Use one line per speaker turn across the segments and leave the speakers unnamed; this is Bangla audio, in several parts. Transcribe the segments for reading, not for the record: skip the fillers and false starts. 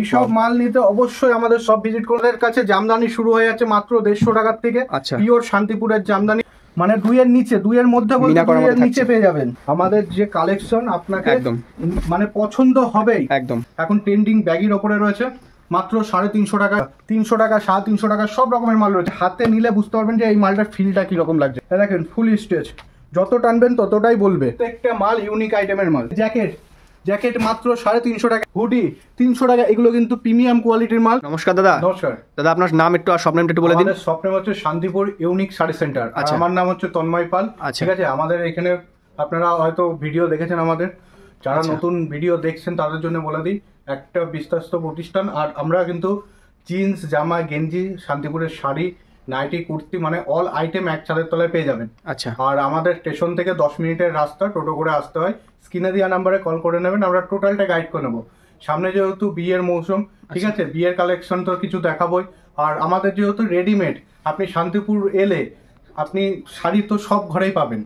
এইসব মাল নিতে অবশ্যই আমাদের সব ভিজিট করদের কাছে জামদানি শুরু হয়ে যাচ্ছে মাত্র 150 টাকার থেকে। পিওর শান্তিপুরের জামদানি, মানে দুইয়ের নিচে, দুইয়ের মধ্যে বলতে দুইয়ের নিচে পেয়ে যাবেন। আমাদের যে কালেকশন আপনাকে একদম মানে পছন্দ হবেই একদম। এখন ট্রেন্ডিং ব্যাগির ওপরে রয়েছে মাত্র 350 টাকা, 300 টাকা, 350 টাকা, সব রকমের মাল রয়েছে। হাতে নিলে বুঝতে পারবেন যে এই মালটার ফিলটা কিরকম লাগছে। দেখেন ফুল স্টেজ, যত টানবেন ততটাই বলবে। প্রত্যেকটা মাল ইউনিক আইটেমের মাল। জ্যাকেট মাত্র 350 টাকা, হুডি 300 টাকা, এগুলো কিন্তু প্রিমিয়াম কোয়ালিটির মাল।
নমস্কার দাদা।
নমস্কার
দাদা, আপনার নাম একটু আর শপ নেমটা একটু বলে দিন।
আমাদের শপ নেম হচ্ছে শান্তিপুর ইউনিক শাড়ি সেন্টার। আমার নাম হচ্ছে তন্ময় পাল। ঠিক আছে, আমাদের এখানে আপনারা হয়তো ভিডিও দেখেছেন আমাদের, যারা নতুন ভিডিও দেখছেন তাদের জন্য বলে দিই, একটা বিশ্বস্ত প্রতিষ্ঠান। আর আমরা কিন্তু জিন্স, জামা, গেঞ্জি, শান্তিপুরের শাড়ি, নাইটি, কুর্তি, মানে অল আইটেম এক ছাদের তলায় পেয়ে যাবেন।
আচ্ছা।
আর আমাদের স্টেশন থেকে 10 মিনিটের রাস্তা, টোটো করে আসতে হয়। স্ক্রিনে দেওয়া নাম্বারে কল করে নেবেন, আমরা টোটালটা গাইড করে নেবো। সামনে যেহেতু বিয়ের মৌসুম, ঠিক আছে, বিয়ের কালেকশন তো কিছু দেখাবোই। আর আমাদের যেহেতু রেডিমেড, আপনি শান্তিপুর এলে আপনি শাড়ি তো সব ঘরেই পাবেন,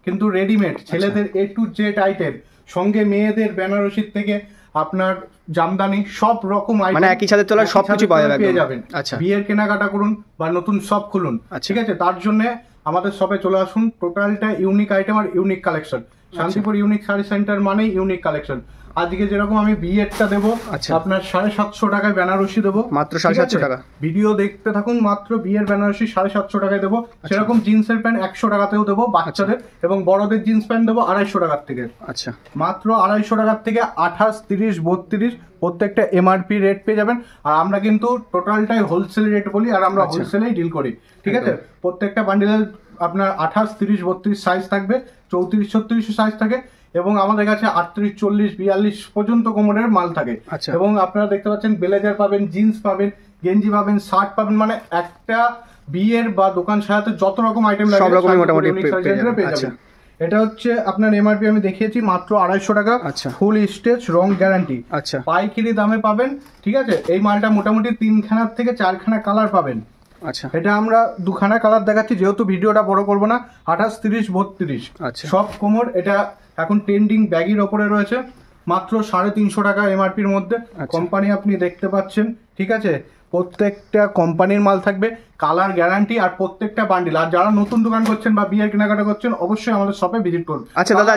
কিন্তু রেডিমেড ছেলেদের A to Z আইটেম, সঙ্গে মেয়েদের বেনারসির থেকে আপনার জামদানি, সব রকম আইটেম
মানে একই ছাদের তলায় সবকিছু পেয়ে যাবেন।
আচ্ছা, বিয়ের কেনাকাটা করুন বা নতুন শপ খুলুন, ঠিক আছে, তার জন্য আমাদের শপে চলে আসুন। টোটালটা ইউনিক আইটেম আর unique collection. Shantipur unique sari centre মানেই ইউনিক কালেকশন। আজকে যেরকম আমি বিয়েরটা দেবো আপনার 750 টাকায় বেনারসি দেবো,
মাত্র 750 টাকা।
ভিডিও দেখতে থাকুন, মাত্র বিয়ের বেনারসি 750 টাকায় দেবো। সেরকম জিন্সের প্যান্ট 100 টাকাতেও দেবো বাচ্চাদের, এবং বড়দের জিন্স প্যান্ট দেবো 250 টাকার থেকে।
আচ্ছা,
মাত্র 250 টাকার থেকে 28, 30, 32 প্রত্যেকটা MRP রেট পেয়ে যাবেন। আর আমরা কিন্তু টোটালটাই হোলসেল রেট বলি, আর আমরা হোলসেলেই ডিল করি, ঠিক আছে। প্রত্যেকটা বান্ডিলের আপনার 28, 30, 32 সাইজ থাকবে, 34, 36 সাইজ থাকে, এবং আমাদের কাছে 38, 40, 42 পর্যন্ত কোমরের মাল থাকে। এবং আপনারা দেখতে পাচ্ছেন ব্লেজার পাবেন, জিন্স পাবেন, গেঞ্জি পাবেন, শার্ট পাবেন, মানে একটা বিয়ের বা দোকান সাজাতে যত রকম আইটেম লাগে
সব রকম মোটামুটি
পেয়ে যাবেন। এটা হচ্ছে আপনার MRP আমি দেখিয়েছি মাত্র 250 টাকা, ফুল স্টেজ, রং গ্যারান্টি।
আচ্ছা,
পাইকারি দামে পাবেন, ঠিক আছে। এই মালটা মোটামুটি 3খানার থেকে 4খানা কালার পাবেন।
আচ্ছা,
এটা আমরা 2খানা কালার দেখাচ্ছি, যেহেতু ভিডিওটা বড় করবো না। 28, 30, 32 সব কোমর। এটা এখন ট্রেন্ডিং ব্যাগির ওপরে রয়েছে মাত্র 350 টাকা MRPর মধ্যে। কোম্পানি আপনি দেখতে পাচ্ছেন, ঠিক আছে, প্রত্যেকটা কোম্পানির মাল থাকবে, কালার গ্যারান্টি, আর প্রত্যেকটা বান্ডিল। আর যারা নতুন দোকান করছেন বা বিয়ের কেনাকাটা করছেন, অবশ্যই আমাদের শপে ভিজিট করুন।
আচ্ছা দাদা,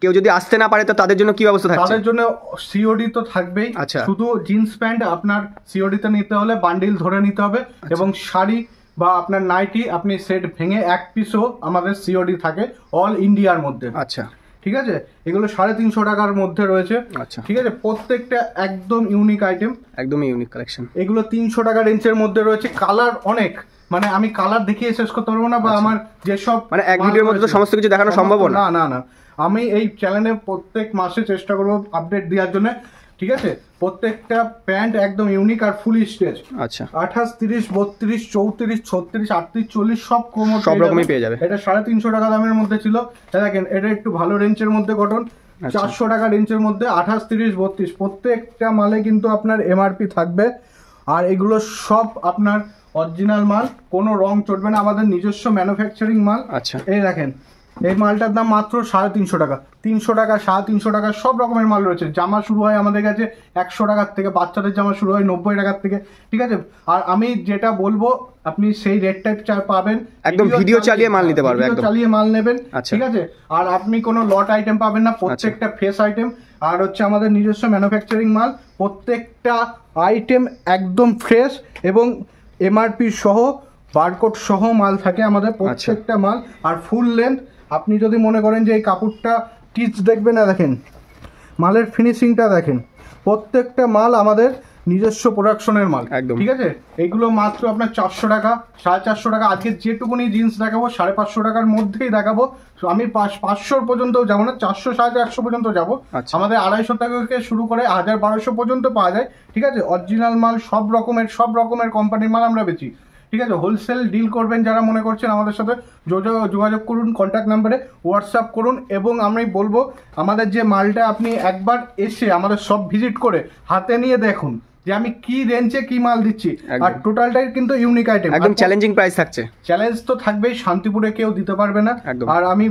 কেউ যদি আসতে না পারে তো তাদের জন্য কি ব্যবস্থা থাকছে?
তাদের জন্য COD তো থাকবেই। শুধু জিন্স প্যান্ট আপনার COD তে নিতে হলে বান্ডিল ধরে নিতে হবে, এবং শাড়ি বা আপনার নাইটি আপনি সেট ভেঙে এক পিসও আমাদের COD থাকে অল ইন্ডিয়ার মধ্যে।
আচ্ছা,
ঠিক আছে, এগুলো 350 টাকার মধ্যে রয়েছে। ঠিক আছে, প্রত্যেকটা একদম ইউনিক আইটেম,
একদমই ইউনিক কালেকশন।
এগুলো 300 টাকা রেঞ্জের মধ্যে রয়েছে। কালার অনেক, মানে আমি কালার দেখিয়ে শেষ করতে পারবো না, বা আমার যেসব
মানে এক ভিডিওর মধ্যে তো সমস্ত কিছু দেখানো সম্ভব
না। না না, আমি এই চ্যানেলে প্রত্যেক মাসে চেষ্টা করবো আপডেট দেওয়ার জন্য, ঠিক আছে। প্রত্যেকটা প্যান্ট একদম ইউনিক আর ফুল স্টেজ।
আচ্ছা,
28, 30, 32, 34, 36, 38, 40 সব কোমর
সব রকমই পেয়ে যাবে।
এটা 350 টাকা দামের মধ্যে ছিল। দেখেন, এটা একটু ভালো রেঞ্জের মধ্যে কটন, 400 টাকা রেঞ্জের মধ্যে 28, 30, 32 প্রত্যেকটা মালে কিন্তু আপনার MRP থাকবে। আর এগুলো সব আপনার অরিজিনাল মাল, কোনো রং চটবে না, আমাদের নিজস্ব ম্যানুফ্যাকচারিং মাল।
আচ্ছা,
এই দেখেন, এই মালটার দাম মাত্র 350 টাকা, 300 টাকা, 350 টাকা, সব রকমের মাল রয়েছে। জামা শুরু হয় আমাদের কাছে 100 টাকার থেকে, বাচ্চাদের জামা শুরু হয় 90 টাকার থেকে, ঠিক আছে। আর আমি যেটা বলবো আপনি সেই রেটটাই পাবেন,
একদম ভিডিও চালিয়ে মাল নিতে পারবেন, একদম
চালিয়ে মাল নেবেন, ঠিক আছে। আর আপনি কোনো লট আইটেম পাবেন না, প্রত্যেকটা ফ্রেশ আইটেম। আর হচ্ছে আমাদের নিজস্ব ম্যানুফ্যাকচারিং মাল, প্রত্যেকটা আইটেম একদম ফ্রেশ, এবং MRP সহ, বারকোড সহ মাল থাকে আমাদের প্রত্যেকটা মাল। আর ফুল লেন্থ, আপনি যদি মনে করেন যে এই কাপড়টা টিচ দেখবেন না, দেখেন মালের ফিনিশিংটা দেখেন, প্রত্যেকটা মাল আমাদের নিজস্ব প্রোডাকশনের মাল, ঠিক আছে। এইগুলো মাত্র আপনার 400 টাকা, 450 টাকা। আজকে যেটুকুনি জিন্স দেখাবো 550 টাকার মধ্যেই দেখাবো। আমি 500 পর্যন্ত যাবো না, 400, 450 পর্যন্ত যাবো। আমাদের 250 টাকা থেকে শুরু করে 1000-1200 পর্যন্ত পাওয়া যায়, ঠিক আছে। অরিজিনাল মাল, সব রকমের কোম্পানির মাল আমরা বেচি, ঠিক আছে। হোলসেল ডিল করবেন যারা মনে করছেন, আমাদের সাথে যোগাযোগ করুন, কন্ট্যাক্ট নাম্বারে হোয়াটসঅ্যাপ করুন। এবং আমি বলবো, আমাদের যে মালটা আপনি একবার এসে আমাদের সব ভিজিট করে হাতে নিয়ে দেখুন যে আমি কি রেঞ্জে কি মাল দিচ্ছি। আর টোটালটাই কিন্তু ইউনিক আইটেম,
একদম চ্যালেঞ্জিং প্রাইস থাকছে।
চ্যালেঞ্জ তো থাকবেই, শান্তিপুরে কেউ দিতে পারবে না। আর আমি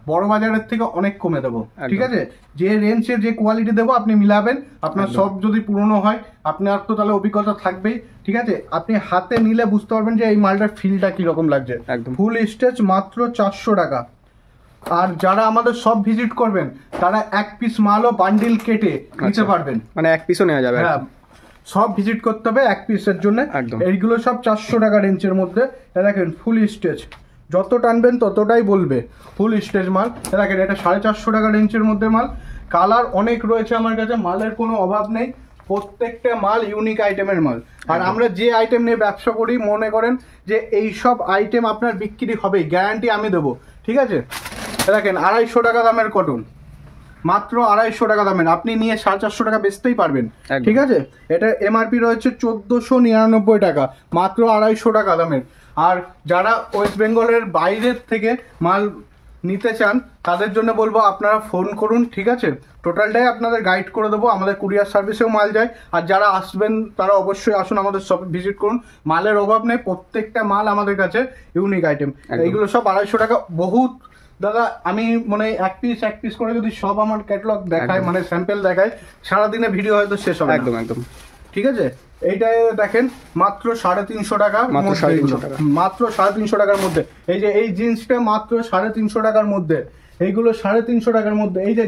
বড় বাজারের থেকে অনেক কমে দেবো, ঠিক আছে? যে রেঞ্জে যে কোয়ালিটি দেবো আপনি মিলাবেন, আপনার সব যদি পুরনো হয় আপনার তো তাহলে অভিজ্ঞতা থাকবেই, ঠিক আছে? আপনি হাতে নিলে বুঝতে পারবেন যে এই মালটার ফিলটা কিরকম লাগছে। ফুল স্টেজ মাত্র 400 টাকা। আর যারা আমাদের সব ভিজিট করবেন তারা এক পিস মালও বান্ডিল কেটে নিতে পারবেন,
মানে এক পিসও নেওয়া যাবে।
হ্যাঁ, সব ভিজিট করতে হবে এক পিসের জন্য। এইগুলো সব 400 টাকা রেঞ্জের মধ্যে। দেখেন ফুল স্টেজ, যত টানবেন ততটাই বলবে ফুল স্টেজ মাল। দেখেন এটা 450 টাকা রেঞ্জের মধ্যে মাল। কালার অনেক রয়েছে আমার কাছে, মালের কোনো অভাব নেই, প্রত্যেকটা মাল ইউনিক আইটেমের মাল। আর আমরা যে আইটেম নিয়ে ব্যবসা করি মনে করেন যে এই সব আইটেম আপনার বিক্রি হবেই, গ্যারান্টি আমি দেবো, ঠিক আছে? দেখেন 250 টাকা দামের কটন, মাত্র 250 টাকা দামের, আপনি নিয়ে 450 টাকা বেচতেই পারবেন, ঠিক আছে? এটা এমআরপি রয়েছে 1499 টাকা, মাত্র 250 টাকা দামের। আর যারা ওয়েস্ট বেঙ্গলের বাইরের থেকে মাল নিতে চান তাদের জন্য বলবো আপনারা ফোন করুন, ঠিক আছে? টোটালটাই আপনাদের গাইড করে দেবো, আমাদের কুরিয়ার সার্ভিসেও মাল যায়। আর যারা আসবেন তারা অবশ্যই আসুন, আমাদের শপ ভিজিট করুন, মালের অভাব নেই, প্রত্যেকটা মাল আমাদের কাছে ইউনিক আইটেম। এইগুলো সব 250 টাকা। বহুত দাদা আমি মানে এক পিস করে যদি সব আমার ক্যাটালগ দেখায়, মানে স্যাম্পল দেখায়, সারাদিনে ভিডিও হয়তো শেষ হবে।
একদম একদম,
ঠিক আছে? এইটা দেখেন মাত্র 350 টাকা, মাত্র 350 টাকার মধ্যে। এই যে এই জিন্সটা মাত্র 350 টাকার মধ্যে, এইগুলো 350 টাকার মধ্যে। এই যে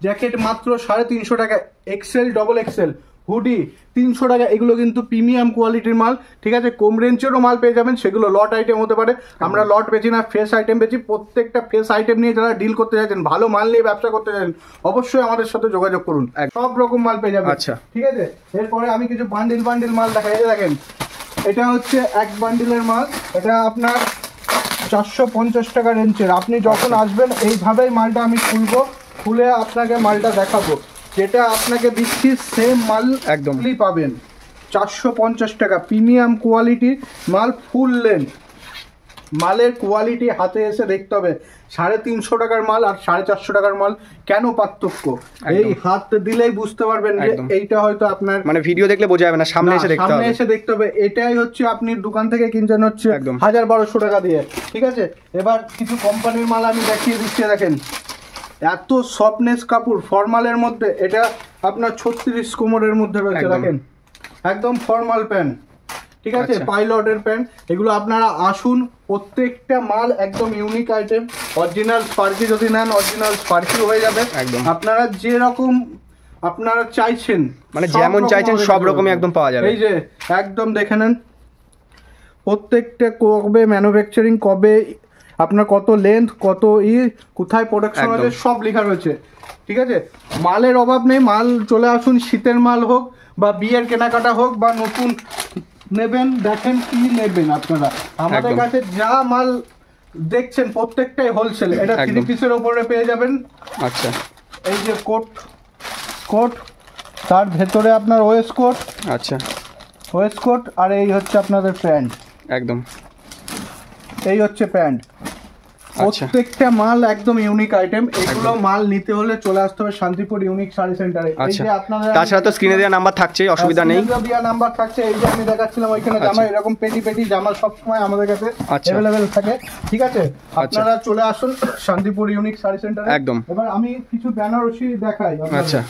জ্যাকেট মাত্র 350 টাকা, এক্সেল ডবল এক্সেল হুডি 300 টাকা। এগুলো কিন্তু প্রিমিয়াম কোয়ালিটির মাল, ঠিক আছে? কম রেঞ্জেরও মাল পেয়ে যাবেন, সেগুলো লট আইটেম হতে পারে। আমরা লট বেচি না, ফ্রেশ আইটেম বেচি। প্রত্যেকটা ফ্রেশ আইটেম নিয়ে যারা ডিল করতে চাইছেন, ভালো মাল নিয়ে ব্যবসা করতে চাইছেন, অবশ্যই আমাদের সাথে যোগাযোগ করুন, সব রকম মাল পেয়ে যাবেন।
আচ্ছা,
ঠিক আছে? এরপরে আমি কিছু বান্ডিল মাল দেখাই। এই দেখেন এটা হচ্ছে এক বান্ডিলের মাল, এটা আপনার 450 টাকা রেঞ্জের। আপনি যখন আসবেন এইভাবেই মালটা আমি খুলে আপনাকে মালটা দেখাবো, যেটা আপনাকে দিচ্ছি সেম মাল একদমই পাবেন। 450 টাকা প্রিমিয়াম কোয়ালিটির মাল, ফুল লেন্থ। মালের কোয়ালিটি হাতে এসে দেখতে হবে। 350 টাকার মাল আর 450 টাকার মাল কেন পার্থক্য, এই হাত দিলেই বুঝতে পারবেন যে এইটা হয়তো আপনার
মানে ভিডিও দেখলে বোঝা যাবে না, সামনে এসে দেখতে হবে।
এটাই হচ্ছে আপনি দোকান থেকে কিনছেন হচ্ছে 1000-1200 টাকা দিয়ে, ঠিক আছে? এবার কিছু কোম্পানির মাল আমি দেখিয়ে দিচ্ছি। দেখেন এত সফটনেস কাপড় ফর্মালের মধ্যে, এটা আপনার 36 কোমরের মধ্যে রয়েছে। দেখেন একদম ফর্মাল প্যান্ট, ঠিক আছে? পাইলটের প্যান্ট। এগুলো আপনারা আসুন, প্রত্যেকটা মাল একদম ইউনিক আইটেম। অরিজিনাল স্পার্কি যদি নেন, অরিজিনাল স্পার্কি হয়ে যাবে। আপনারা যেরকম আপনারা চাইছেন, মানে যেমন চাইছেন সব রকমই একদম পাওয়া যাবে। এই যে একদম দেখে নেন, প্রত্যেকটা কবে ম্যানুফ্যাকচারিং, কবে আপনার কত লেন্থ, কত কোথায় প্রোডাকশন হয়েছে, সব লেখা রয়েছে, ঠিক আছে? মালের অভাব নেই, মাল চলে আসুন, শীতের মাল হোক বা বিয়ের কেনাকাটা হোক বা নতুন নেবেন, দেখেন কি নেবেন আপনারা। আমাদের কাছে যা মাল দেখছেন প্রত্যেকটাই হোলসেল। এটা 3 পিসের উপরে পেয়ে যাবেন। আচ্ছা, এই যে কোট, তার ভেতরে আপনার ওয়েস্টকোট, আচ্ছা ওয়েস্টকোট, আর এই হচ্ছে আপনাদের প্যান্ট, একদম এই হচ্ছে প্যান্ট। প্রত্যেকটা মাল একদম ইউনিক আইটেম। এগুলো মাল নিতে হলে চলে আসতে হবে শান্তিপুর ইউনিক শাড়ি সেন্টারে। এই যে আপনাদের তাছাড়া তো স্ক্রিনে দেওয়া নাম্বার থাকছে, অসুবিধা নেই, দেওয়া নাম্বার থাকছে। এই যে আমি দেখাচ্ছিলাম ওইখানে জামা, এরকম পেটি জামা সব সময় আমাদের কাছে अवेलेबल থাকে, ঠিক আছে? আপনারা চলে আসুন শান্তিপুর ইউনিক শাড়ি সেন্টারে একদম। এবার আমি কিছু বেনারসি দেখাই। আচ্ছা,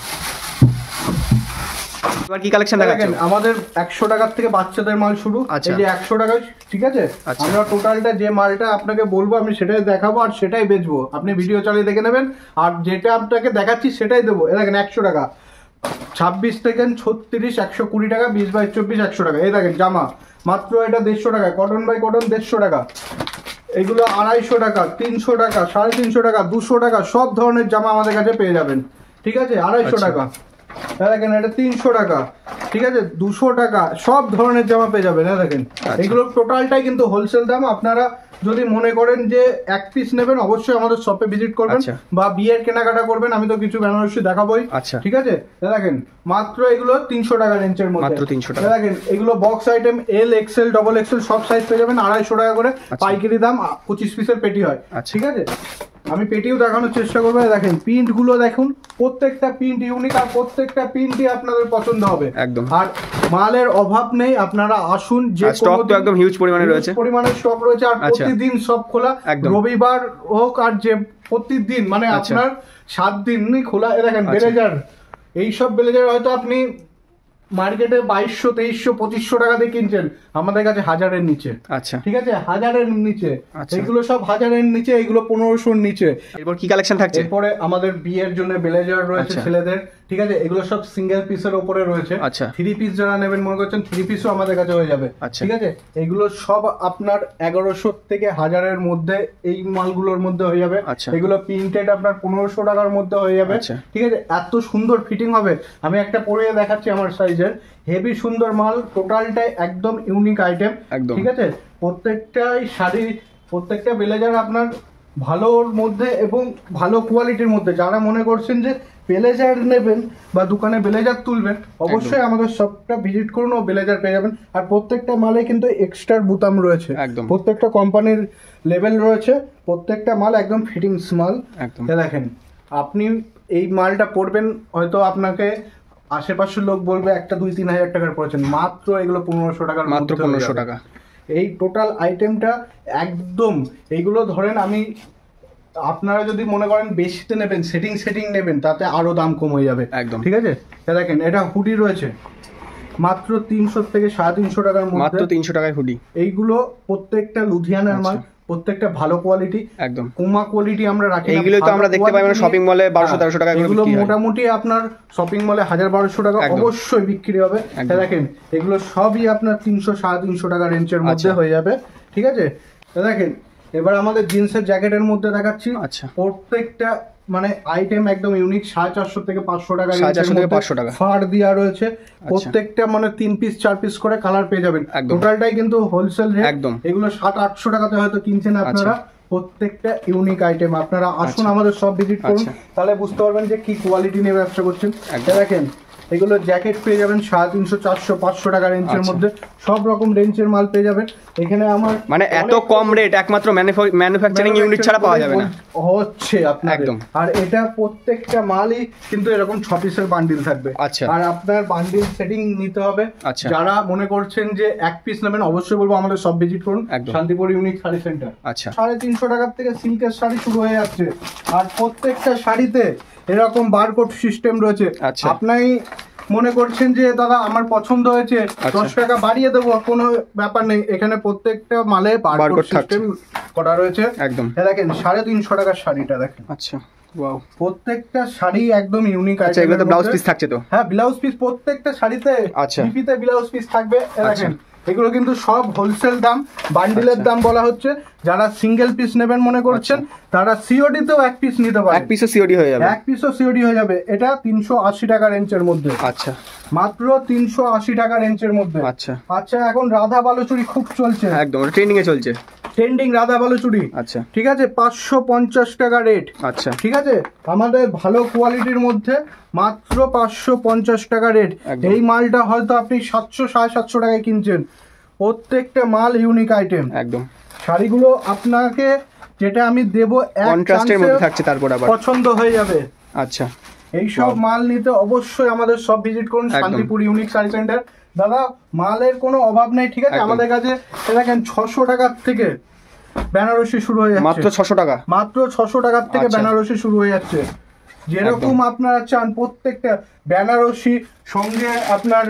এবার কি কালেকশন দেখাচ্ছেন? আমাদের 100 টাকার থেকে বাচ্চাদের মাল শুরু। এই যে 100 টাকা, ঠিক আছে? আমরা টোটালটা যে মালটা আপনাকে বলবো আমি সেটাই দেখাবো আর সেটাই বেচবো। আপনি ভিডিও চালিয়ে দেখে নেবেন, আর যেটা আপনাকে দেখাচ্ছি সেটাই দেবো। এই দেখেন 100 টাকা, 26 থেকে 36, 120 টাকা, 20/24, 100 টাকা। এই দেখেন জামা মাত্র এটা 150 টাকা, কটন বাই কটন 150 টাকা। এগুলো 250 টাকা, 300 টাকা, 350 টাকা, 200 টাকা, সব ধরনের জামা আমাদের কাছে পেয়ে যাবেন, ঠিক আছে? 250 টাকা। দেখেন এটা 300 টাকা, ঠিক আছে? 200 টাকা, সব ধরনের জামা পেয়ে যাবেন। দেখেন এগুলো টোটালটাই কিন্তু হোলসেল দাম। আপনারা যদি মনে করেন যে এক পিস নেবেন, অবশ্যই আমাদের শপে ভিজিট করবেন বা বিয়ের কেনাকাটা করবেন। আমি তো কিছু বেনারসি দেখাবোই, ঠিক আছে? দেখেন মাত্র এগুলো 300 টাকা রেঞ্জের মধ্যে, মাত্র 300 টাকা। দেখেন এগুলো বক্স আইটেম, এল, এক্সেল, ডবল এক্সেল সব সাইজ পেয়ে যাবেন। 250 টাকা করে পাইকারি দাম, 25 পিসের পেটি হয়, ঠিক আছে? আমি পেটিও দেখানোর চেষ্টা করবো। দেখেন প্রিন্ট গুলো দেখুন, প্রত্যেকটা প্রিন্ট ইউনিক আর প্রত্যেকটা প্রিন্টই আপনাদের পছন্দ হবে একদম। আর মালের অভাব নেই, আপনারা আসুন। যে
স্টক তো একদম হিউজ পরিমাণে রয়েছে,
পরিমাণে স্টক রয়েছে, আর প্রতিদিন সব খোলা, রবিবার হোক আর যে প্রতিদিন মানে আপনার 7 দিনই খোলা। দেখেন ব্লেজার, এইসব ব্লেজার হয়তো আপনি মার্কেটে 2200, 2300, 2500 টাকা দিয়ে কিনছেন, আমাদের কাছে 1000-এর নিচে।
আচ্ছা,
ঠিক আছে, 1000-এর নিচে। এগুলো সব 1000-এর নিচে, এগুলো 1500-এর নিচে।
এরপর কি কালেকশন থাকছে?
এরপরে আমাদের বিয়ের জন্য ব্লেজার রয়েছে ছেলেদের, ঠিক আছে, এগুলো সব সিঙ্গেল পিসের উপরে রয়েছে।
আচ্ছা,
3 পিস যারা নেবেন মনে করছেন 3 পিসও আমাদের কাছে হয়ে যাবে। ঠিক আছে, এগুলো সব আপনার 1100 থেকে 1000-এর মধ্যে, এই মালগুলোর মধ্যে হয়ে যাবে। এগুলো প্রিন্টেড আপনার 1500 টাকার মধ্যে হয়ে যাবে। ঠিক আছে, এত সুন্দর ফিটিং হবে, আমি একটা পরে দেখাচ্ছি আমার সাইজের, হেভি সুন্দর মাল, টোটালটাই একদম ইউনিক আইটেম। ঠিক আছে, প্রত্যেকটাই শাড়ি, প্রত্যেকটা ব্লেজার আপনার ভালোর মধ্যে এবং ভালো কোয়ালিটির মধ্যে। যারা মনে করছেন যে ব্লেজার নেবেন বা দোকানে ব্লেজার তুলবেন, অবশ্যই আমাদের শপটা ভিজিট করুন ও ব্লেজার পেয়ে যাবেন। আর প্রত্যেকটা মালে কিন্তু এক্সট্রা বুতাম রয়েছে, প্রত্যেকটা কোম্পানির লেভেল রয়েছে, প্রত্যেকটা মাল একদম ফিটিংস মাল। দেখেন, আপনি এই মালটা পরবেন, হয়তো আপনাকে আশেপাশের লোক বলবে একটা 2-3 হাজার টাকার পড়েছেন, মাত্র এগুলো 1500 টাকার,
মাত্র 1500 টাকা।
এই টোটাল আইটেমটা একদম, এইগুলো ধরেন আমি, আপনারা যদি মনে করেন বেশিতে নেবেন, সেটিং নেবেন, তাতে আরো দাম কম হয়ে যাবে একদম। ঠিক আছে, দেখেন এটা হুডি রয়েছে মাত্র 300 থেকে 350 টাকার মধ্যে,
মাত্র 300 টাকায় হুডি।
এইগুলো প্রত্যেকটা লুধিয়ানার মাল, প্রত্যেকটা ভালো কোয়ালিটি, একদম কুমা কোয়ালিটি আমরা রাখি।
এইগুলো তো আমরা দেখতে পাই মানে শপিং মলে 1200-1300 টাকা,
এগুলো মোটামুটি আপনার শপিং মলে 1000-1200 টাকা অবশ্যই বিক্রি হবে। দেখেন এগুলো সবই আপনার 300-350 টাকা রেঞ্জের মধ্যে হয়ে যাবে। ঠিক আছে, দেখেন এবার আমাদের জিন্সের জ্যাকেটের মধ্যে দেখাচ্ছি। প্রত্যেকটা মানে আইটেম একদম ইউনিক, 450 থেকে 500 টাকা, 500 টাকা ফাড় দেওয়া রয়েছে। প্রত্যেকটা মানে 3 পিস 4 পিস করে কালার পেয়ে যাবেন, টোটালটাই কিন্তু হোলসেল রেট। এগুলো 700-800 টাকাতে হয়তো কিনছেন আপনারা। প্রত্যেকটা ইউনিক আইটেম, আপনারা আসুন আমাদের সব ভিজিট করুন, তাহলে বুঝতে পারবেন যে কি কোয়ালিটি নিয়ে ব্যবসা করছেন। দেখেন এগুলো জ্যাকেট পেয়ে যাবেন 350, 400, 500 টাকা রেঞ্জের মধ্যে, সব রকম রেঞ্জের মাল পেয়ে যাবেন এখানে। আমার
মানে এত কম রেট একমাত্র ম্যানুফ্যাকচারিং ইউনিট ছাড়া পাওয়া যাবে না
হচ্ছে আপনার একদম। আর এটা প্রত্যেকটা মালই কিন্তু এরকম 6 পিসের বান্ডিল থাকবে। আর আপনার বান্ডিল সেটিং নিতে হবে। যারা মনে করছেন যে 1 পিস নেবেন, অবশ্যই বলবো আমাদের সব ভিজিট করুন, শান্তিপুর ইউনিক শাড়ি সেন্টার। 350 টাকার থেকে সিল্কের শাড়ি শুরু হয়ে যাচ্ছে, আর প্রত্যেকটা শাড়িতে এরকম বারকোড সিস্টেম রয়েছে। আপনি মনে করছেন যে দাদা আমার পছন্দ হয়েছে, 10 টাকা বাড়িয়ে দেবো, কোনো ব্যাপার নেই, এখানে প্রত্যেকটা মালে বারকোড সিস্টেম করা রয়েছে একদম। দেখেন 350 টাকার শাড়িটা দেখেন। আচ্ছা, ওয়াও, প্রত্যেকটা শাড়ি একদম ইউনিক আছে।
এগুলো তো ব্লাউজ পিস থাকছে তো?
হ্যাঁ, ব্লাউজ পিস প্রত্যেকটা শাড়িতে, বিপিতে ব্লাউজ পিস থাকবে। দেখেন এগুলো কিন্তু সব হোলসেল দাম, বান্ডিলের দাম বলা হচ্ছে। যারা সিঙ্গেল পিস নেবেন মনে করছেন, তারা সিওডি তেও 1 পিস নিতে পারেন।
1 পিসও সিওডি হয়ে যাবে,
1 পিসও সিওডি হয়ে যাবে। এটা 380 টাকা রেঞ্জের মধ্যে। আচ্ছা, মাত্র 380 টাকা রেঞ্জের মধ্যে। আচ্ছা, এখন রাধা বালুচুরি খুব চলছে,
একদম ট্রেন্ডিং এ চলছে,
ট্রেন্ডিং রাধা বালুচুরি। আচ্ছা, ঠিক আছে, 550 টাকা রেট। আচ্ছা, ঠিক আছে, আমাদের ভালো কোয়ালিটির মধ্যে মাত্র 550 টাকা রেট। এই মালটা হয়তো আপনি 700-750 টাকায় কিনছেন। প্রত্যেকটা মাল ইউনিক আইটেম একদম। শাড়িগুলো আপনাকে যেটা আমি দেবো
কন্ট্রাস্টের মধ্যে থাকছে, তারপর আবার পছন্দ
হয়ে যাবে। আচ্ছা, এই সব মাল নিতে অবশ্যই আমাদের সব ভিজিট করুন, শান্তিপুর ইউনিক শাড়ি সেন্টার। দাদা মালের কোনো অভাব নেই, ঠিক আছে, আমাদের কাছে দেখেন 600 টাকার থেকে বেনারসি শুরু হয়ে যাচ্ছে,
মাত্র 600 টাকা,
মাত্র 600 টাকার থেকে বেনারসি শুরু হয়ে যাচ্ছে। যেরকম আপনারা চান প্রত্যেকটা বেনারসি সঙ্গে আপনার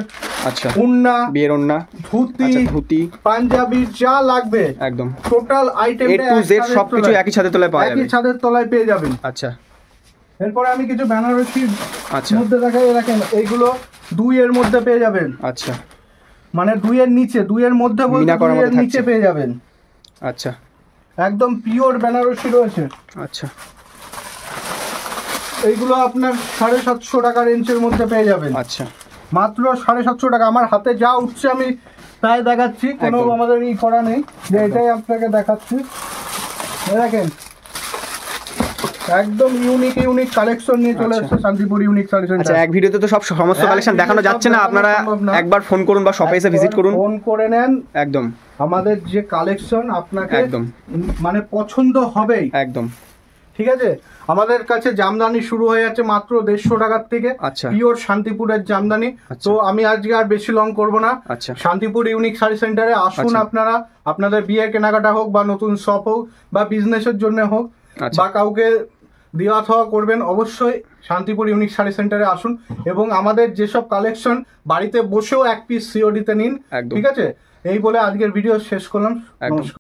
ওড়না, বিয়ের ওড়না, ধুতি, পাঞ্জাবি যা লাগবে একদম টোটাল আইটেমটা A to Z
সবকিছু একই ছাদের তলায় পাওয়া যাবে,
একই ছাদের তলায় পেয়ে যাবেন। আচ্ছা, এরপর আমি কিছু বেনারসির মধ্যে দেখাই। দেখেন এইগুলো 2 এর মধ্যে পেয়ে যাবেন। আচ্ছা, মানে 2 এর নিচে, 2 এর মধ্যে বলতে 2 এর নিচে পেয়ে যাবেন। আচ্ছা, একদম পিওর বেনারসি রয়েছে। আচ্ছা, এইগুলো আপনার 750 টাকা রেঞ্জের মধ্যে পেয়ে যাবেন। আচ্ছা, মাত্র 750 টাকা। আমার হাতে যা উঠছে আমি তাই দেখাচ্ছি, কোনো আমাদের ই করা নেই, যে এটাই আপনাকে দেখাচ্ছি। দেখেন একদম ইউনিক কালেকশন নিয়ে চলে আসছে শান্তিপুর ইউনিক শাড়ি সেন্টার।
আচ্ছা, এক ভিডিওতে তো সব সমস্ত কালেকশন দেখানো যাচ্ছে না, আপনারা একবার ফোন করুন বা শপে এসে ভিজিট করুন,
ফোন করে নেন।
একদম
আমাদের যে কালেকশন আপনাকে একদম মানে পছন্দ হবেই একদম। ঠিক আছে, আমাদের কাছে জামদানি শুরু হয়ে যাচ্ছে মাত্র 150 টাকার থেকে।
আচ্ছা।
পিওর শান্তিপুরের জামদানি।
আচ্ছা।
তো আমি আজকে আর বেশি লং করব না।
আচ্ছা।
শান্তিপুর ইউনিক শাড়ি সেন্টারে আসুন
আচ্ছা।
আপনারা, আপনাদের বিয়ের কেনাকাটা হোক বা নতুন শপ হোক বা বিজনেসের জন্য হোক
আচ্ছা।
বা কাউকে দেওয়া থাওয়া করবেন, অবশ্যই শান্তিপুর ইউনিক শাড়ি সেন্টারে আসুন এবং আমাদের যেসব কালেকশন বাড়িতে বসেও 1 পিস সিওডিতে নিন।
একদম।
ঠিক আছে, এই বলে আজকের ভিডিও শেষ করলাম।
একদম।
নমস্কার।